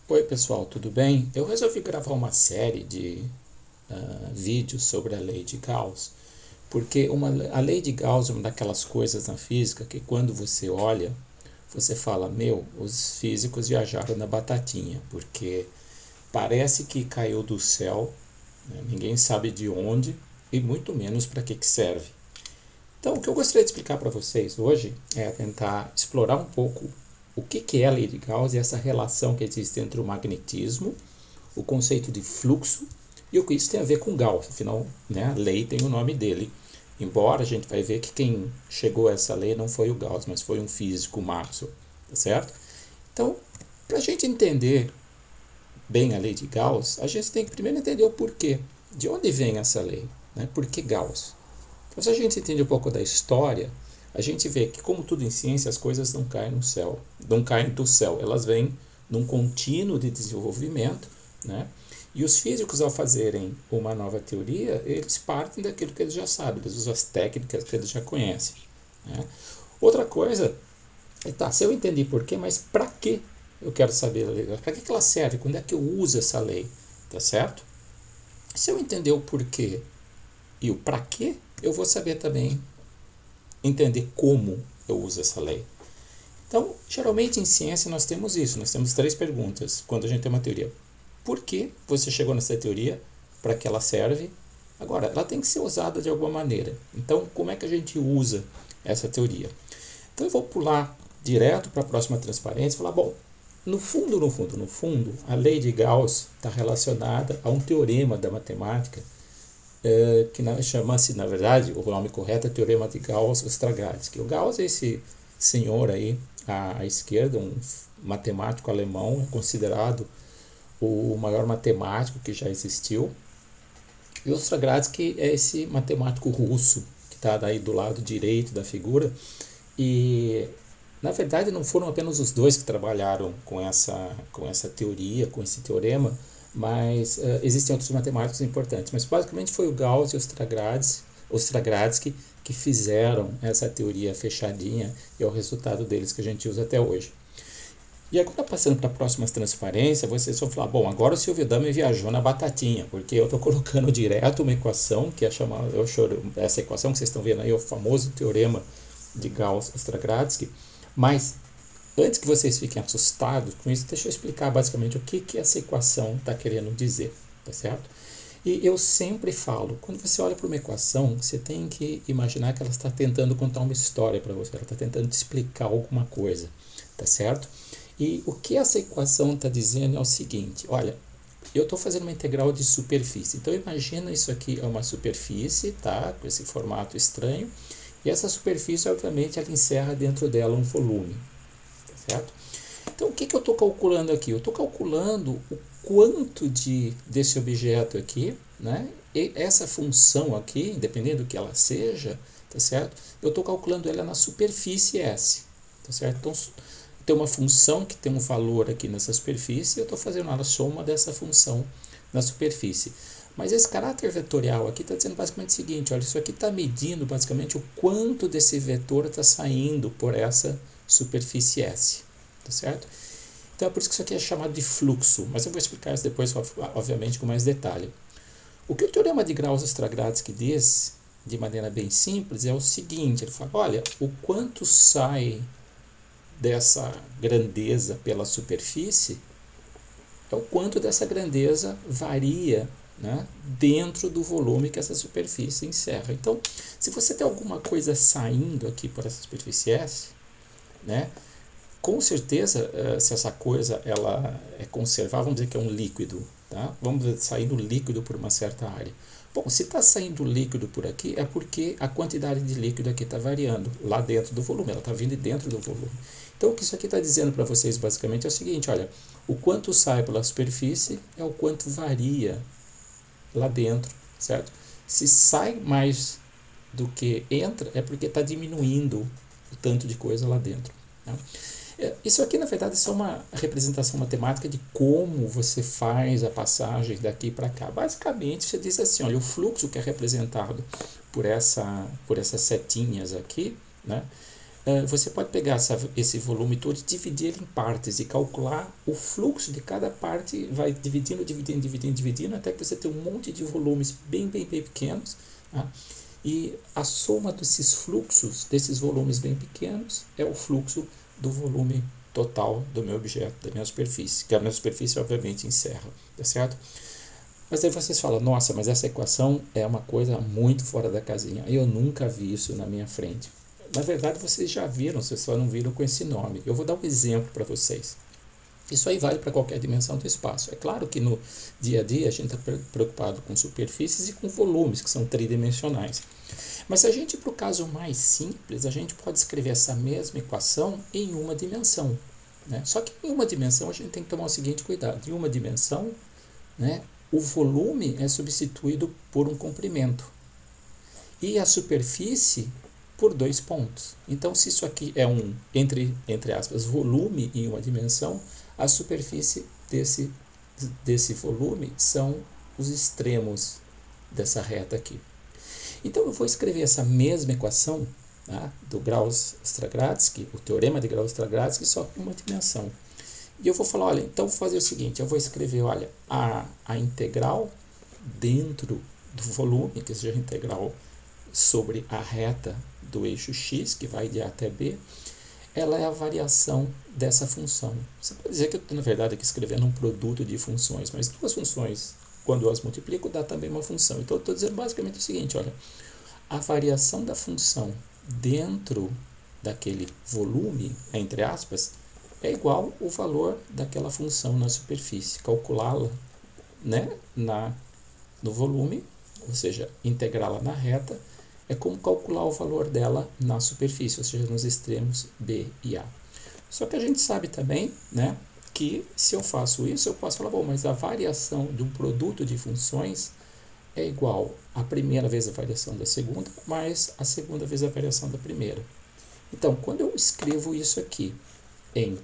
Oi pessoal, tudo bem? Eu resolvi gravar uma série de vídeos sobre a lei de Gauss, porque a lei de Gauss é uma daquelas coisas na física que quando você olha, você fala, meu, os físicos viajaram na batatinha, porque parece que caiu do céu, né? Ninguém sabe de onde e muito menos para que serve. Então, o que eu gostaria de explicar para vocês hoje é tentar explorar um pouco o que é a lei de Gauss e essa relação que existe entre o magnetismo, o conceito de fluxo e o que isso tem a ver com Gauss. Afinal, né, a lei tem o nome dele. Embora a gente vai ver que quem chegou a essa lei não foi o Gauss, mas foi um físico, o Maxwell, tá certo? Então, para a gente entender bem a lei de Gauss, a gente tem que primeiro entender o porquê. De onde vem essa lei? Né? Por que Gauss? Então, se a gente entende um pouco da história, a gente vê que, como tudo em ciência, as coisas não caem no céu, não caem do céu, elas vêm num contínuo de desenvolvimento, né? E os físicos, ao fazerem uma nova teoria, eles partem daquilo que eles já sabem, eles usam as técnicas que eles já conhecem, né? Outra coisa é, tá, se eu entendi por quê, mas para que eu quero saber a lei? Para que ela serve? Quando é que eu uso essa lei? Tá certo? Se eu entender o porquê e o para quê, eu vou saber também entender como eu uso essa lei. Então, geralmente em ciência nós temos isso, nós temos três perguntas quando a gente tem uma teoria. Por que você chegou nessa teoria? Para que ela serve? Agora, ela tem que ser usada de alguma maneira. Então, como é que a gente usa essa teoria? Então, eu vou pular direto para a próxima transparência e falar, bom, no fundo, a lei de Gauss está relacionada a um teorema da matemática que chama-se, na verdade, o nome correto é Teorema de Gauss-Ostragadsky. O Gauss é esse senhor aí à esquerda, um matemático alemão, é considerado o maior matemático que já existiu. E Ostragadsky é esse matemático russo que está daí do lado direito da figura. E na verdade não foram apenas os dois que trabalharam com essa teoria, com esse teorema, mas existem outros matemáticos importantes. Mas basicamente foi o Gauss e Ostragadsky que fizeram essa teoria fechadinha e é o resultado deles que a gente usa até hoje. E agora, passando para a próxima transparência, vocês vão falar, bom, agora o Silvio Dami viajou na batatinha, porque eu estou colocando direto uma equação, que é chamada, essa equação que vocês estão vendo aí, é o famoso teorema de Gauss-Ostragadsky, mas antes que vocês fiquem assustados com isso, deixa eu explicar basicamente o que essa equação está querendo dizer, tá certo? E eu sempre falo, quando você olha para uma equação, você tem que imaginar que ela está tentando contar uma história para você, ela está tentando te explicar alguma coisa, tá certo? E o que essa equação está dizendo é o seguinte, olha, eu estou fazendo uma integral de superfície, então imagina isso aqui é uma superfície, tá? Com esse formato estranho, e essa superfície, obviamente, ela encerra dentro dela um volume, tá certo? Então, o que eu estou calculando aqui? Eu estou calculando o quanto desse objeto aqui, né? E essa função aqui, independente do que ela seja, tá certo? Eu estou calculando ela na superfície S, tá certo? Então, tem uma função que tem um valor aqui nessa superfície, eu estou fazendo a soma dessa função na superfície. Mas esse caráter vetorial aqui está dizendo basicamente o seguinte, olha, isso aqui está medindo basicamente o quanto desse vetor está saindo por essa superfície S, tá certo? Então é por isso que isso aqui é chamado de fluxo, mas eu vou explicar isso depois, obviamente, com mais detalhe. O que o teorema de Gauss-Ostragadsky diz, de maneira bem simples, é o seguinte, ele fala, olha, o quanto sai dessa grandeza pela superfície é o quanto dessa grandeza varia, né, dentro do volume que essa superfície encerra. Então, se você tem alguma coisa saindo aqui por essa superfície S, né, com certeza, se essa coisa ela é conservável, vamos dizer que é um líquido, tá? Vamos dizer, saindo líquido por uma certa área. Bom, se está saindo líquido por aqui, é porque a quantidade de líquido aqui está variando lá dentro do volume, ela está vindo dentro do volume. Então, o que isso aqui está dizendo para vocês basicamente é o seguinte, olha, o quanto sai pela superfície é o quanto varia lá dentro, certo? Se sai mais do que entra, é porque está diminuindo o tanto de coisa lá dentro, né? Isso aqui, na verdade, é só uma representação matemática de como você faz a passagem daqui para cá. Basicamente, você diz assim, olha, o fluxo que é representado por essas setinhas aqui, né, você pode pegar esse volume todo e dividir ele em partes e calcular o fluxo de cada parte, vai dividindo, até que você tem um monte de volumes bem pequenos, tá? E a soma desses fluxos, desses volumes bem pequenos, é o fluxo do volume total do meu objeto, da minha superfície, que a minha superfície obviamente encerra, tá certo? Mas aí vocês falam, nossa, mas essa equação é uma coisa muito fora da casinha, eu nunca vi isso na minha frente. Na verdade, vocês já viram, vocês só não viram com esse nome. Eu vou dar um exemplo para vocês. Isso aí vale para qualquer dimensão do espaço. É claro que no dia a dia a gente está preocupado com superfícies e com volumes, que são tridimensionais. Mas se a gente ir para o caso mais simples, a gente pode escrever essa mesma equação em uma dimensão, né? Só que em uma dimensão a gente tem que tomar o seguinte cuidado. Em uma dimensão, né, o volume é substituído por um comprimento. E a superfície por 2 pontos. Então, se isso aqui é um, entre aspas, volume em uma dimensão, a superfície desse volume são os extremos dessa reta aqui. Então, eu vou escrever essa mesma equação, tá, do Gauss-Stragradsky, o teorema de Gauss-Stragradsky, só em uma dimensão. E eu vou falar, olha, então vou fazer o seguinte, eu vou escrever, olha, a integral dentro do volume, que seja a integral sobre a reta do eixo x, que vai de A até B, ela é a variação dessa função. Você pode dizer que eu estou, na verdade, aqui escrevendo um produto de funções, mas duas funções, quando eu as multiplico, dá também uma função. Então, eu estou dizendo basicamente o seguinte, olha, a variação da função dentro daquele volume, entre aspas, é igual ao valor daquela função na superfície. Calculá-la, né, no volume, ou seja, integrá-la na reta, é como calcular o valor dela na superfície, ou seja, nos extremos B e A. Só que a gente sabe também, né, que se eu faço isso, eu posso falar, bom, mas a variação de um produto de funções é igual a primeira vez a variação da segunda, mais a segunda vez a variação da primeira. Então, quando eu escrevo isso aqui em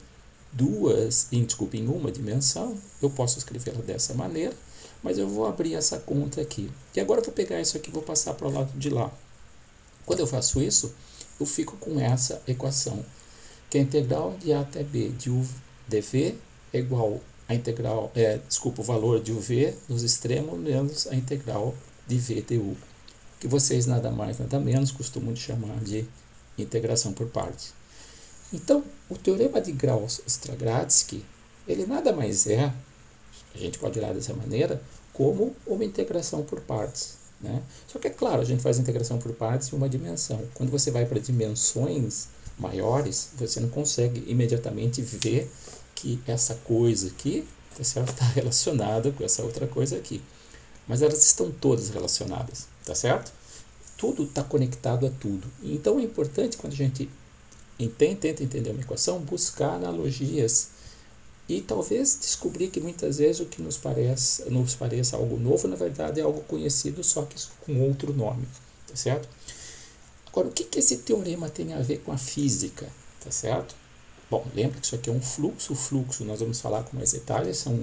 uma dimensão, eu posso escrevê-la dessa maneira, mas eu vou abrir essa conta aqui. E agora eu vou pegar isso aqui e vou passar para o lado de lá. Quando eu faço isso, eu fico com essa equação, que a integral de A até B de U dV é igual a integral, o valor de UV nos extremos menos a integral de V du, que vocês nada mais nada menos costumam chamar de integração por partes. Então, o teorema de Gauss-Stragradsky, ele nada mais é, a gente pode olhar dessa maneira, como uma integração por partes, né? Só que é claro, a gente faz integração por partes em uma dimensão. Quando você vai para dimensões maiores, você não consegue imediatamente ver que essa coisa aqui está relacionada com essa outra coisa aqui. Mas elas estão todas relacionadas, tá certo? Tudo está conectado a tudo. Então é importante, quando a gente tenta entender uma equação, buscar analogias e talvez descobrir que muitas vezes o que nos pareça algo novo, na verdade é algo conhecido, só que com outro nome, tá certo? Agora, o que esse teorema tem a ver com a física, tá certo? Bom, lembra que isso aqui é um fluxo. O fluxo, nós vamos falar com mais detalhes, são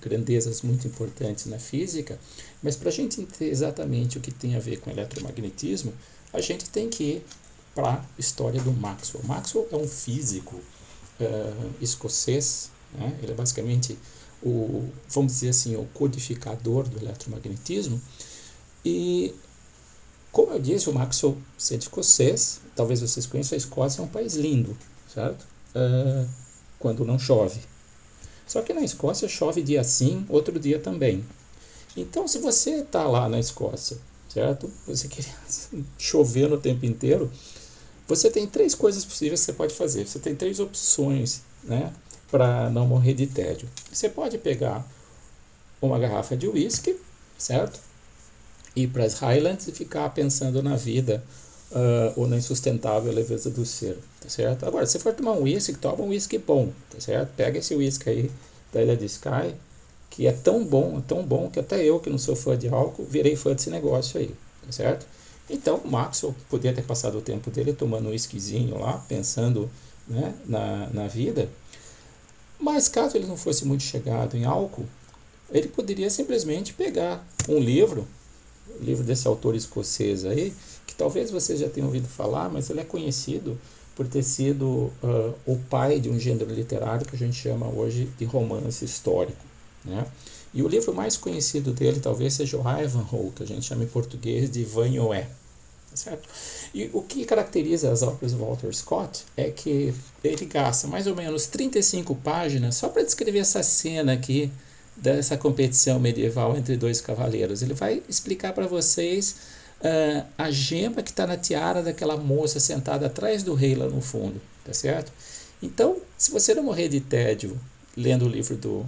grandezas muito importantes na física, mas para a gente entender exatamente o que tem a ver com eletromagnetismo, a gente tem que ir para a história do Maxwell. Maxwell é um físico escocês, né? Ele é basicamente vamos dizer assim, o codificador do eletromagnetismo. E, como eu disse, o Maxwell, sendo escocês, talvez vocês conheçam, a Escócia é um país lindo, certo? Quando não chove. Só que na Escócia chove dia sim, outro dia também. Então, se você está lá na Escócia, certo? Você quer chover no tempo inteiro, você tem 3 coisas possíveis que você pode fazer. Você tem 3 opções, né, para não morrer de tédio. Você pode pegar uma garrafa de uísque, certo? Ir para as Highlands e ficar pensando na vida ou na insustentável leveza do ser, tá certo? Agora, se for tomar um uísque, toma um uísque bom, tá certo? Pega esse uísque aí da Ilha de Skye, que é tão bom, que até eu, que não sou fã de álcool, virei fã desse negócio aí, tá certo? Então, o Maxwell podia ter passado o tempo dele tomando um whiskyzinho lá, pensando, né, na vida, mas caso ele não fosse muito chegado em álcool, ele poderia simplesmente pegar um livro desse autor escocês aí, que talvez você já tenha ouvido falar, mas ele é conhecido por ter sido o pai de um gênero literário que a gente chama hoje de romance histórico, né? E o livro mais conhecido dele talvez seja o Ivanhoe, que a gente chama em português de Ivanhoe, certo? E o que caracteriza as obras do Walter Scott é que ele gasta mais ou menos 35 páginas só para descrever essa cena aqui dessa competição medieval entre dois cavaleiros. Ele vai explicar para vocês a gema que está na tiara daquela moça sentada atrás do rei lá no fundo, tá certo? Então, se você não morrer de tédio lendo o livro do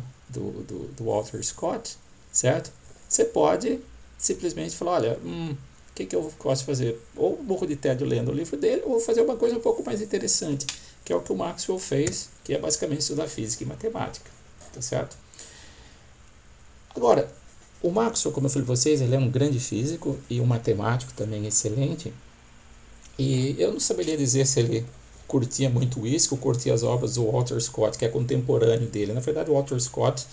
Walter Scott, certo? Você pode simplesmente falar, olha, o que eu posso fazer? Ou morro de tédio lendo o livro dele, ou fazer uma coisa um pouco mais interessante, que é o que o Maxwell fez, que é basicamente estudar física e matemática, tá certo? Agora, o Maxwell, como eu falei para vocês, ele é um grande físico e um matemático também excelente, e eu não saberia dizer se ele curtia muito isso, ou curtia as obras do Walter Scott, que é contemporâneo dele. Na verdade, o Walter Scott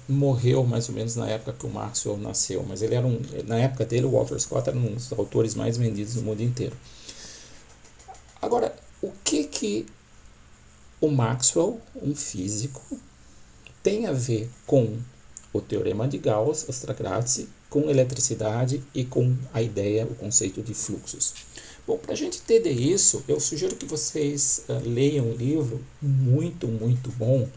morreu mais ou menos na época que o Maxwell nasceu, mas ele era na época dele, o Walter Scott era um dos autores mais vendidos no mundo inteiro. Agora, o que o Maxwell, um físico, tem a ver com o Teorema de Gauss, Ostracratzi, com eletricidade e com a ideia, o conceito de fluxos? Bom, para a gente entender isso, eu sugiro que vocês leiam um livro muito bom,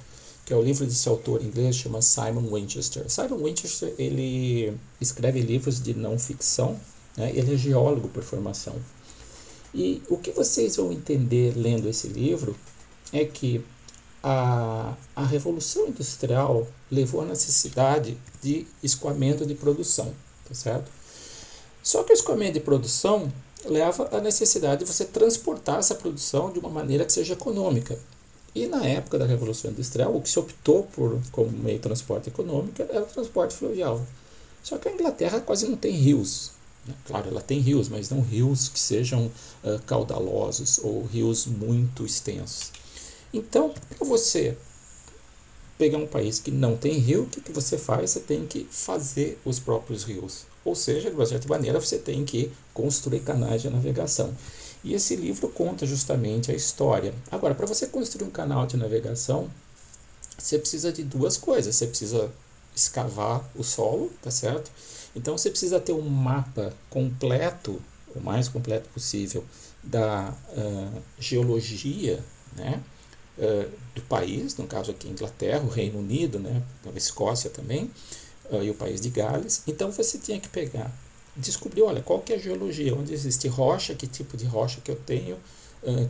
que é o livro desse autor inglês, chama Simon Winchester. Simon Winchester, ele escreve livros de não ficção, né? Ele é geólogo por formação. E o que vocês vão entender lendo esse livro é que a Revolução Industrial levou à necessidade de escoamento de produção, tá certo? Só que o escoamento de produção leva à necessidade de você transportar essa produção de uma maneira que seja econômica. E na época da Revolução Industrial, o que se optou como meio de transporte econômico era o transporte fluvial. Só que a Inglaterra quase não tem rios. Claro, ela tem rios, mas não rios que sejam caudalosos ou rios muito extensos. Então, para você pegar um país que não tem rio, o que você faz? Você tem que fazer os próprios rios. Ou seja, de uma certa maneira, você tem que construir canais de navegação. E esse livro conta justamente a história. Agora, para você construir um canal de navegação, você precisa de duas coisas. Você precisa escavar o solo, tá certo? Então, você precisa ter um mapa completo, o mais completo possível, da geologia, né? Do país, no caso aqui Inglaterra, o Reino Unido, né, a Escócia também, e o país de Gales. Então você tinha que descobrir, olha, qual que é a geologia, onde existe rocha, que tipo de rocha que eu tenho,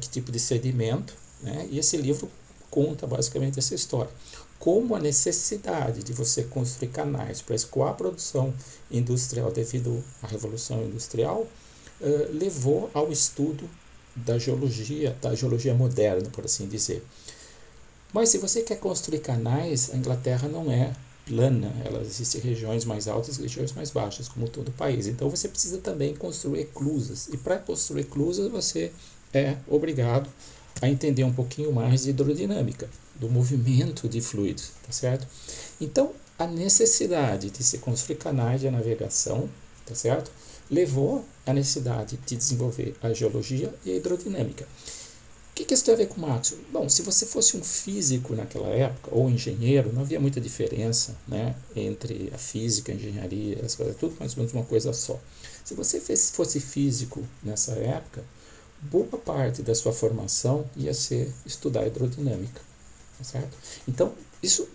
que tipo de sedimento, né? E esse livro conta basicamente essa história. Como a necessidade de você construir canais para escoar a produção industrial devido à Revolução Industrial levou ao estudo da geologia moderna, por assim dizer. Mas se você quer construir canais, a Inglaterra não é plana, existem regiões mais altas e regiões mais baixas, como todo o país. Então você precisa também construir eclusas. E para construir eclusas, você é obrigado a entender um pouquinho mais de hidrodinâmica, do movimento de fluidos, tá certo? Então, a necessidade de se construir canais de navegação, tá certo? Levou à necessidade de desenvolver a geologia e a hidrodinâmica. O que isso tem a ver com Maxwell? Bom, se você fosse um físico naquela época, ou engenheiro, não havia muita diferença, né, entre a física, a engenharia, as coisas, tudo mais ou menos uma coisa só. Se você fosse físico nessa época, boa parte da sua formação ia ser estudar hidrodinâmica, tá certo? Então, se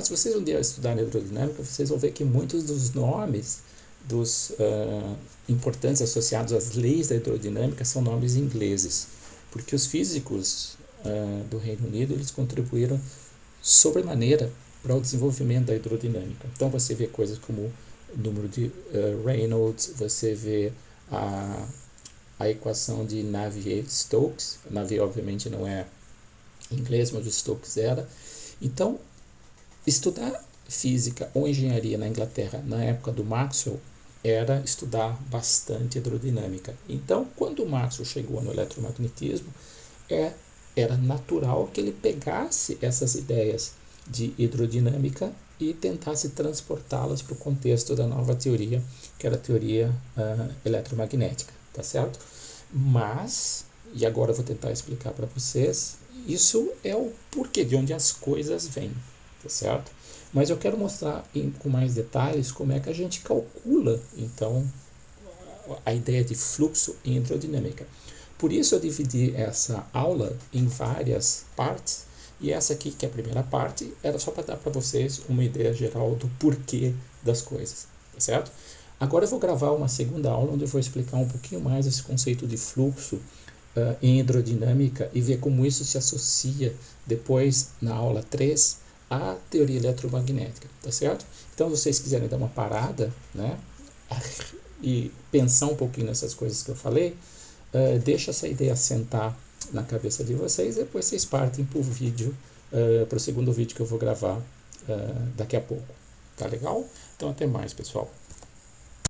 vocês um dia estudarem hidrodinâmica, vocês vão ver que muitos dos nomes dos importantes associados às leis da hidrodinâmica são nomes ingleses, porque os físicos do Reino Unido eles contribuíram sobremaneira para o desenvolvimento da hidrodinâmica. Então você vê coisas como o número de Reynolds, você vê a equação de Navier-Stokes. Navier obviamente não é inglês, mas o Stokes era. Então, estudar física ou engenharia na Inglaterra na época do Maxwell era estudar bastante hidrodinâmica. Então, quando o Maxwell chegou no eletromagnetismo, era natural que ele pegasse essas ideias de hidrodinâmica e tentasse transportá-las para o contexto da nova teoria, que era a teoria eletromagnética. tá certo? Mas, e agora eu vou tentar explicar para vocês, isso é o porquê, de onde as coisas vêm, tá certo? Mas eu quero mostrar com mais detalhes como é que a gente calcula, então, a ideia de fluxo em hidrodinâmica. Por isso eu dividi essa aula em várias partes, e essa aqui, que é a primeira parte, era só para dar para vocês uma ideia geral do porquê das coisas, tá certo? Agora eu vou gravar uma segunda aula, onde eu vou explicar um pouquinho mais esse conceito de fluxo em hidrodinâmica e ver como isso se associa depois, na aula 3, à teoria eletromagnética, tá certo? Então, se vocês quiserem dar uma parada, né, e pensar um pouquinho nessas coisas que eu falei, deixa essa ideia sentar na cabeça de vocês, e depois vocês partem para o vídeo, para o segundo vídeo que eu vou gravar daqui a pouco. Tá legal? Então até mais, pessoal.